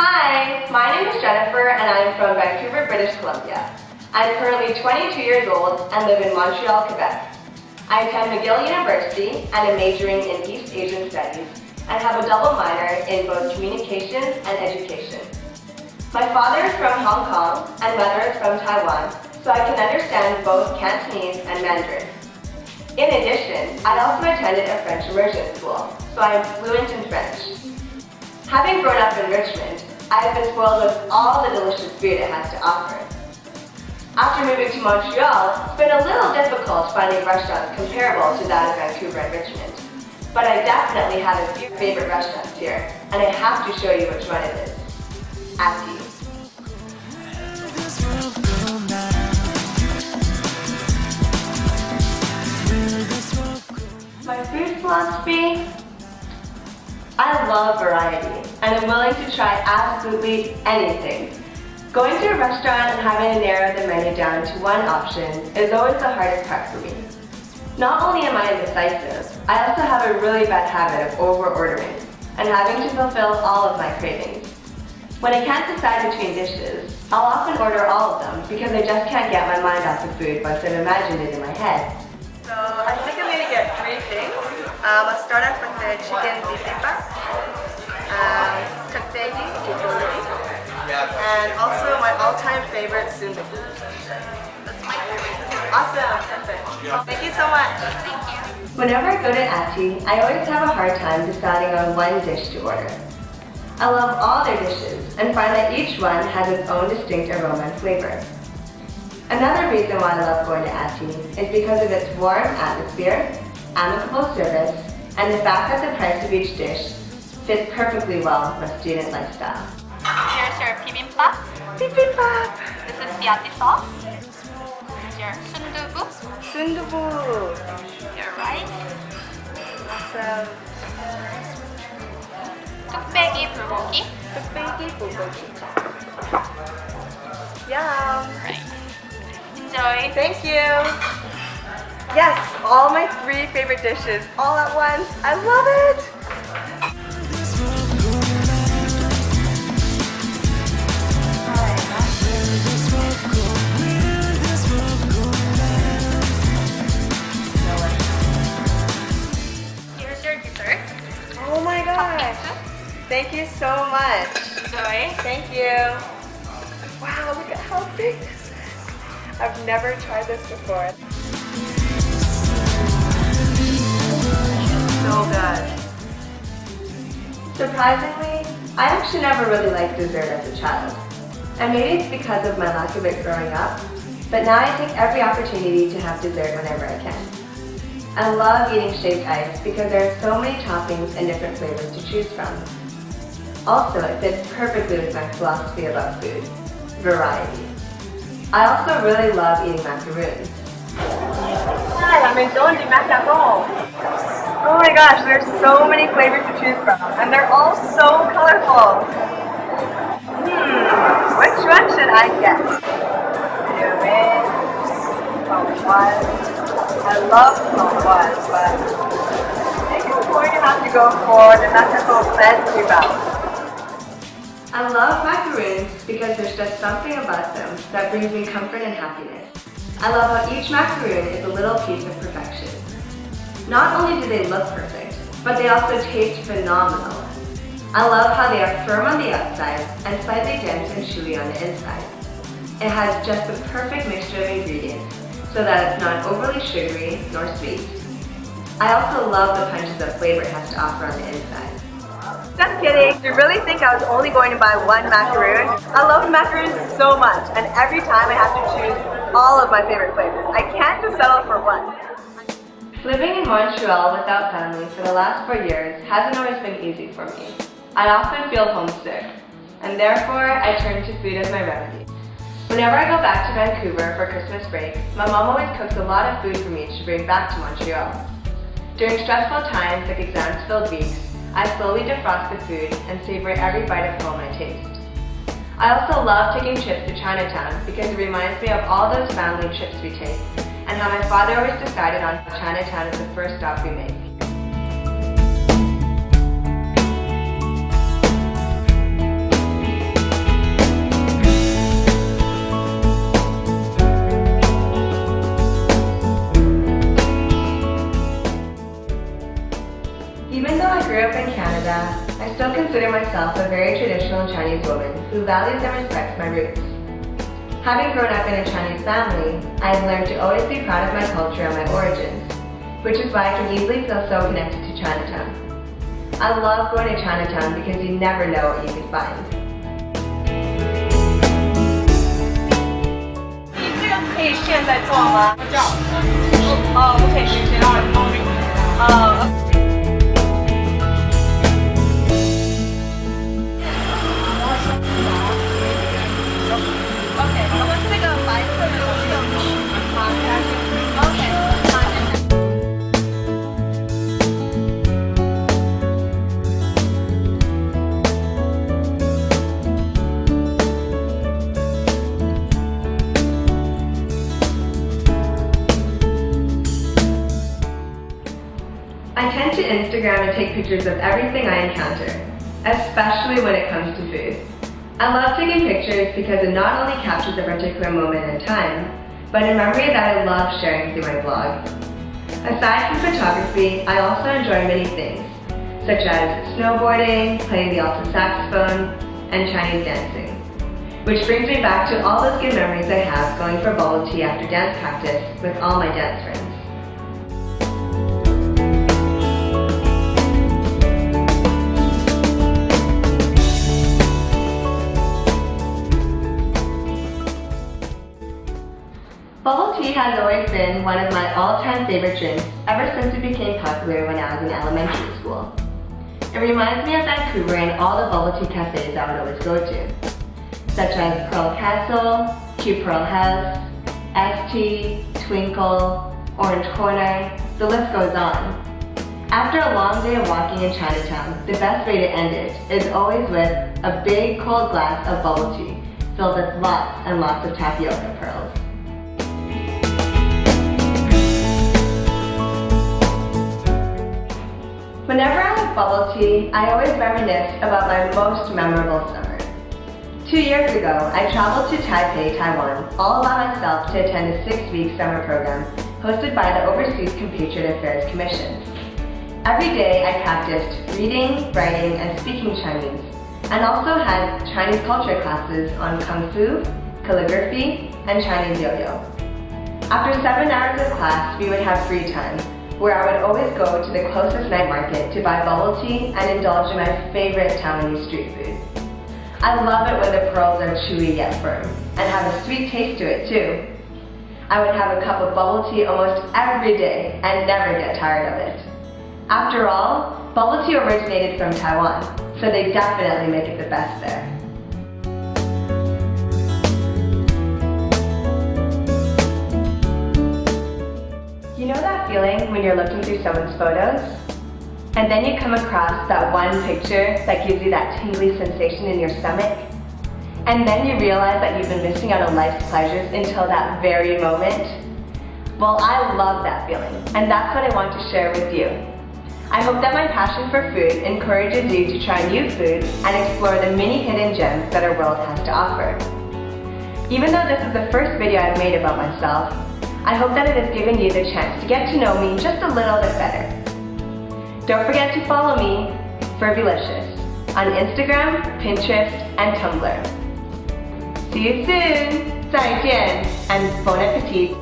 Hi, my name is Jennifer and I'm from Vancouver, British Columbia. I'm currently 22 years old and live in Montreal, Quebec. I attend McGill University and am majoring in East Asian Studies and have a double minor in both communications and education. My father is from Hong Kong and mother is from Taiwan, so I can understand both Cantonese and Mandarin. In addition, I also attended a French immersion school, so I am fluent in French. Having grown up in Richmond, I have been spoiled with all the delicious food it has to offer. After moving to Montreal, it's been a little difficult finding restaurants comparable to that of Vancouver and Richmond. But I definitely have a few favorite restaurants here, and I have to show you which one it is. Auntie. My food philosophy? I love variety, and I'm willing to try absolutely anything. Going to a restaurant and having to narrow the menu down to one option is always the hardest part for me. Not only am I indecisive, I also have a really bad habit of over-ordering and having to fulfill all of my cravings. When I can't decide between dishes, I'll often order all of them because I just can't get my mind off the food once I've imagined it in my head. So I think I'm going to get three things. I'll start off with the chicken bibimbap, tukdegi, and also my all-time favorite sundubu. That's my favorite. Awesome, perfect. Thank you so much. Thank you. Whenever I go to Ati, I always have a hard time deciding on one dish to order. I love all their dishes and find that each one has its own distinct aroma and flavor. Another reason why I love going to Ati is because of its warm atmosphere, amicable service, and the fact that the price of each dish fits perfectly well with my student lifestyle. Here's your bibimbap. Bibimbap! This is the ati sauce. Here's your sundubu. Sundubu! Your rice. Awesome. Tukdegi bulgogi. Tukdegi bulgogi. Yum! Right. Enjoy. Thank you! Yes, all my three favorite dishes all at once. I love it! Here's your dessert. Oh my gosh! Thank you so much. Enjoy. Thank you. Wow, look at how big this is. I've never tried this before. So good. Surprisingly, I actually never really liked dessert as a child. And maybe it's because of my lack of it growing up, but now I take every opportunity to have dessert whenever I can. I love eating shaved ice because there are so many toppings and different flavors to choose from. Also, it fits perfectly with my philosophy about food, variety. I also really love eating macaroons. Hi, I'm enjoying the macaron. Oh my gosh, there's so many flavors to choose from, and they're all so colorful. Which one should I get? I love pompoise, but I think I'm going to have to go for the macaron festival. I love macaroons because there's just something about them that brings me comfort and happiness. I love how each macaroon is a little piece of perfection. Not only do they look perfect, but they also taste phenomenal. I love how they are firm on the outside and slightly dense and chewy on the inside. It has just the perfect mixture of ingredients so that it's not overly sugary nor sweet. I also love the punches of flavor it has to offer on the inside. Just kidding, you really think I was only going to buy one macaroon? I love macaroons so much, and every time I have to choose all of my favorite flavors. I can't just settle for one. Living in Montreal without family for the last 4 years hasn't always been easy for me. I often feel homesick, and therefore I turn to food as my remedy. Whenever I go back to Vancouver for Christmas break, my mom always cooks a lot of food for me to bring back to Montreal. During stressful times like exams-filled weeks, I slowly defrost the food and savor every bite of home I taste. I also love taking trips to Chinatown because it reminds me of all those family trips we take and how my father always decided on Chinatown as the first stop we make. Even though I grew up in Canada, I still consider myself a very traditional Chinese woman who values and respects my roots. Having grown up in a Chinese family, I have learned to always be proud of my culture and my origins, which is why I can easily feel so connected to Chinatown. I love going to Chinatown because you never know what you can find. 你这个可以现在做吗？哦，不可以直接让人帮你。OK， 然后这个白色的我这个不喜欢它。OK。I tend to Instagram and take pictures of everything I encounter, especially when it comes to food. I love taking pictures because it not only captures a particular moment in time, but a memory that I love sharing through my blog. Aside from photography, I also enjoy many things, such as snowboarding, playing the alto saxophone, and Chinese dancing. Which brings me back to all those good memories I have going for bubble tea after dance practice with all my dance friends. Bubble tea has always been one of my all-time favorite drinks ever since it became popular when I was in elementary school. It reminds me of Vancouver and all the bubble tea cafes I would always go to, such as Pearl Castle, Cute Pearl House, ST, Twinkle, Orange Corner, the list goes on. After a long day of walking in Chinatown, the best way to end it is always with a big cold glass of bubble tea filled with lots and lots of tapioca pearls. Whenever I have bubble tea, I always reminisce about my most memorable summer. 2 years ago, I traveled to Taipei, Taiwan, all by myself to attend a 6-week summer program hosted by the Overseas Compatriot Affairs Commission. Every day, I practiced reading, writing, and speaking Chinese, and also had Chinese culture classes on Kung Fu, calligraphy, and Chinese yo-yo. After 7 hours of class, we would have free time, where I would always go to the closest night market to buy bubble tea and indulge in my favorite Taiwanese street food. I love it when the pearls are chewy yet firm, and have a sweet taste to it too. I would have a cup of bubble tea almost every day and never get tired of it. After all, bubble tea originated from Taiwan, so they definitely make it the best there. You know that feeling when you're looking through someone's photos? And then you come across that one picture that gives you that tingly sensation in your stomach? And then you realize that you've been missing out on life's pleasures until that very moment? Well, I love that feeling, and that's what I want to share with you. I hope that my passion for food encourages you to try new foods and explore the many hidden gems that our world has to offer. Even though this is the first video I've made about myself, I hope that it has given you the chance to get to know me just a little bit better. Don't forget to follow me, Ferbelicious, on Instagram, Pinterest, and Tumblr. See you soon! 再见 and bon appetit!